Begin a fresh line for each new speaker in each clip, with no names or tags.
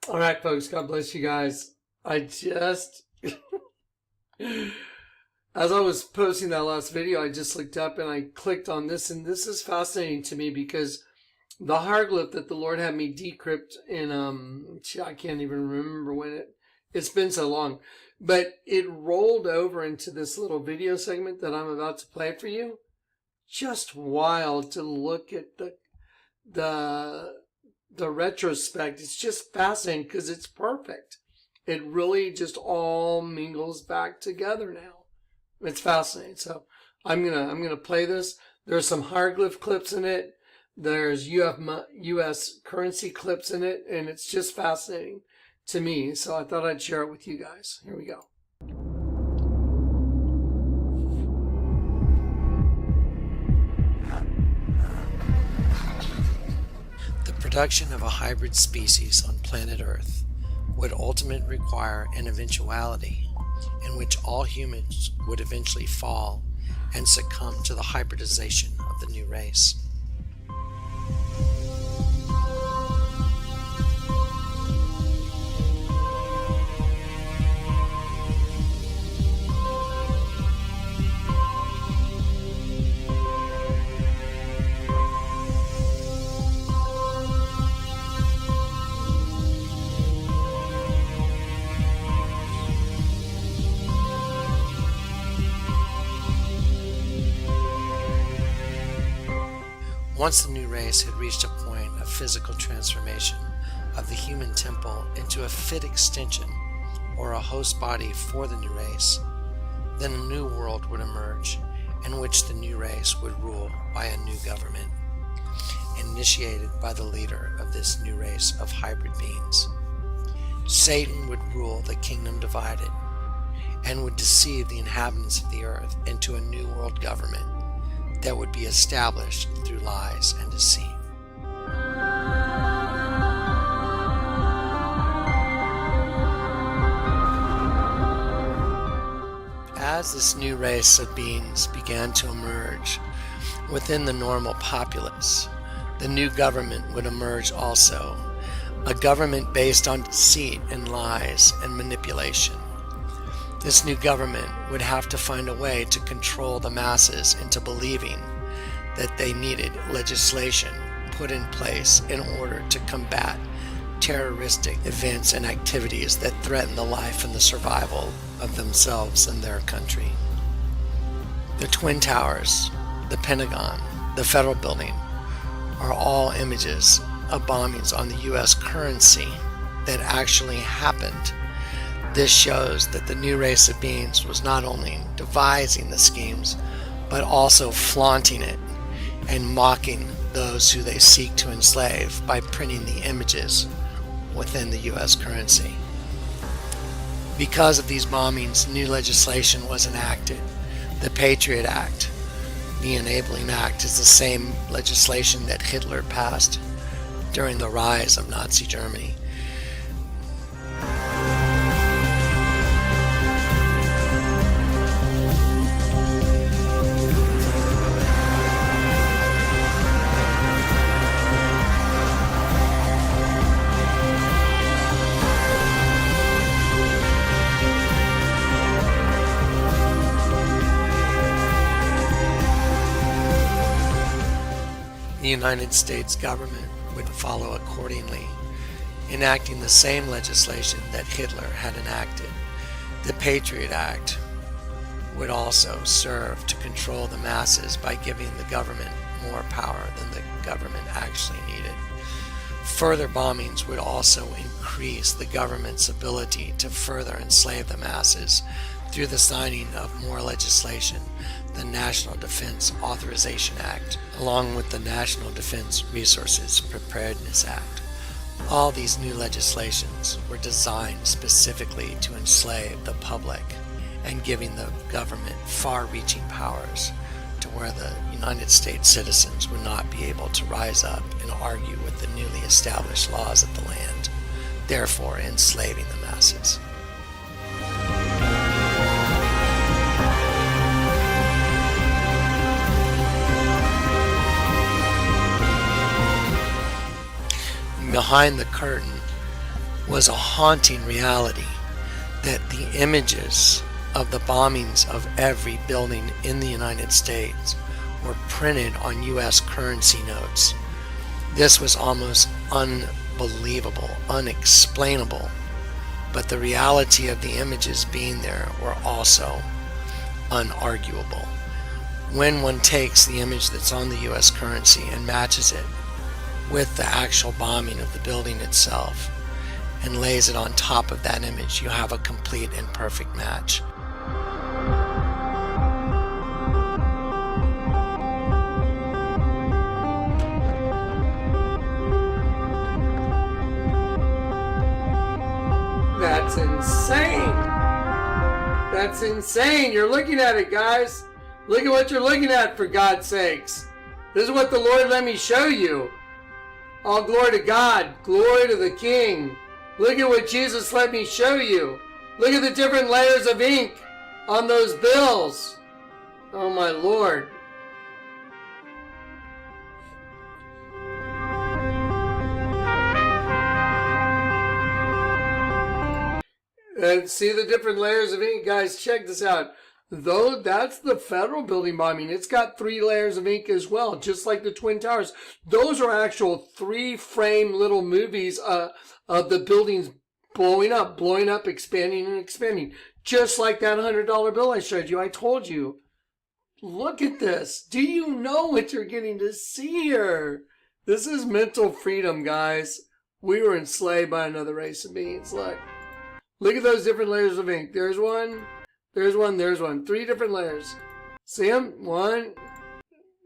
All right, folks, God bless you guys. I just, as I was posting that last video, I just looked up and I clicked on this, and this is fascinating to me because the hieroglyph that the Lord had me decrypt in, I can't even remember when it's been so long, but it rolled over into this little video segment that I'm about to play for you. Just wild to look at the retrospect. It's just fascinating because it's perfect. It really just all mingles back together now. It's fascinating. So I'm gonna play this. There's some hieroglyph clips in it. There's U.S. currency clips in it, and it's just fascinating to me. So I thought I'd share it with you guys. Here we go.
The production of a hybrid species on planet Earth would ultimately require an eventuality in which all humans would eventually fall and succumb to the hybridization of the new race. Once the new race had reached a point of physical transformation of the human temple into a fit extension or a host body for the new race, then a new world would emerge in which the new race would rule by a new government, initiated by the leader of this new race of hybrid beings. Satan would rule the kingdom divided and would deceive the inhabitants of the earth into a new world government that would be established through lies and deceit. As this new race of beings began to emerge within the normal populace, the new government would emerge also, a government based on deceit and lies and manipulation. This new government would have to find a way to control the masses into believing that they needed legislation put in place in order to combat terroristic events and activities that threaten the life and the survival of themselves and their country. The Twin Towers, the Pentagon, the Federal Building are all images of bombings on the U.S. currency that actually happened. This shows that the new race of beings was not only devising the schemes, but also flaunting it and mocking those who they seek to enslave by printing the images within the U.S. currency. Because of these bombings, new legislation was enacted. The Patriot Act, the Enabling Act, is the same legislation that Hitler passed during the rise of Nazi Germany. The United States government would follow accordingly, enacting the same legislation that Hitler had enacted. The Patriot Act would also serve to control the masses by giving the government more power than the government actually needed. Further bombings would also increase the government's ability to further enslave the masses through the signing of more legislation, the National Defense Authorization Act, along with the National Defense Resources Preparedness Act. All these new legislations were designed specifically to enslave the public and giving the government far-reaching powers to where the United States citizens would not be able to rise up and argue with the newly established laws of the land, therefore enslaving the masses. Behind the curtain, was a haunting reality that the images of the bombings of every building in the United States were printed on U.S. currency notes. This was almost unbelievable, unexplainable, but the reality of the images being there were also unarguable. When one takes the image that's on the U.S. currency and matches it with the actual bombing of the building itself and lays it on top of that image, you have a complete and perfect match.
That's insane. That's insane. You're looking at it, guys. Look at what you're looking at, for God's sakes. This is what the Lord let me show you. All glory to God. Glory to the King. Look at what Jesus let me show you. Look at the different layers of ink on those bills. Oh my Lord. And see the different layers of ink, guys. Check this out. Though that's the federal building bombing, it's got 3 layers of ink as well, just like the Twin Towers. Those are actual 3-frame little movies of the buildings blowing up, expanding and expanding. Just like that $100 bill I showed you. I told you. Look at this. Do you know what you're getting to see here? This is mental freedom, guys. We were enslaved by another race of beings. Look at those different layers of ink. There's one. There's one. There's one. 3 different layers. See them? 1.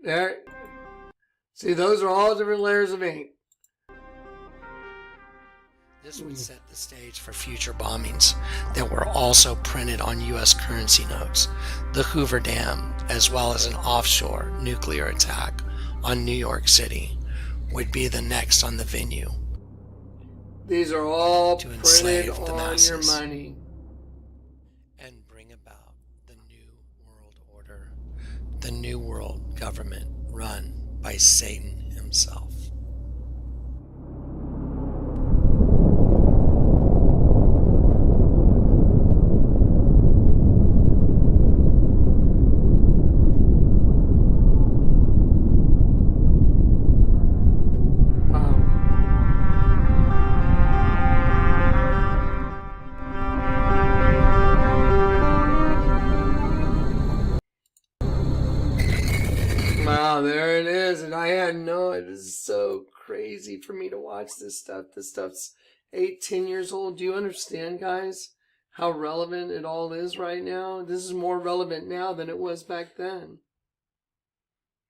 There. See, those are all different layers of ink.
This would set the stage for future bombings that were also printed on U.S. currency notes. The Hoover Dam, as well as an offshore nuclear attack on New York City, would be the next on the venue.
These are all
to
printed
enslave the
on
masses
your money.
And bring about the new world order, the new world government run by Satan himself.
Wow, there it is. And I had no, it is so crazy for me to watch this stuff. This stuff's 8-10 years old. Do you understand, guys, how relevant it all is right now? This is more relevant now than it was back then.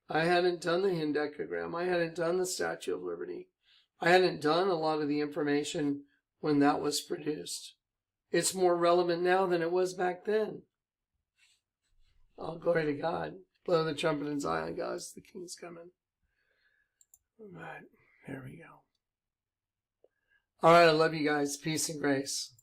I hadn't done the hendecagram. I hadn't done the Statue of Liberty. I hadn't done a lot of the information when that was produced. It's more relevant now than it was back then. Oh, glory to God. Blow the trumpet in Zion, guys. The King's coming. All right. Here we go. All right. I love you guys. Peace and grace.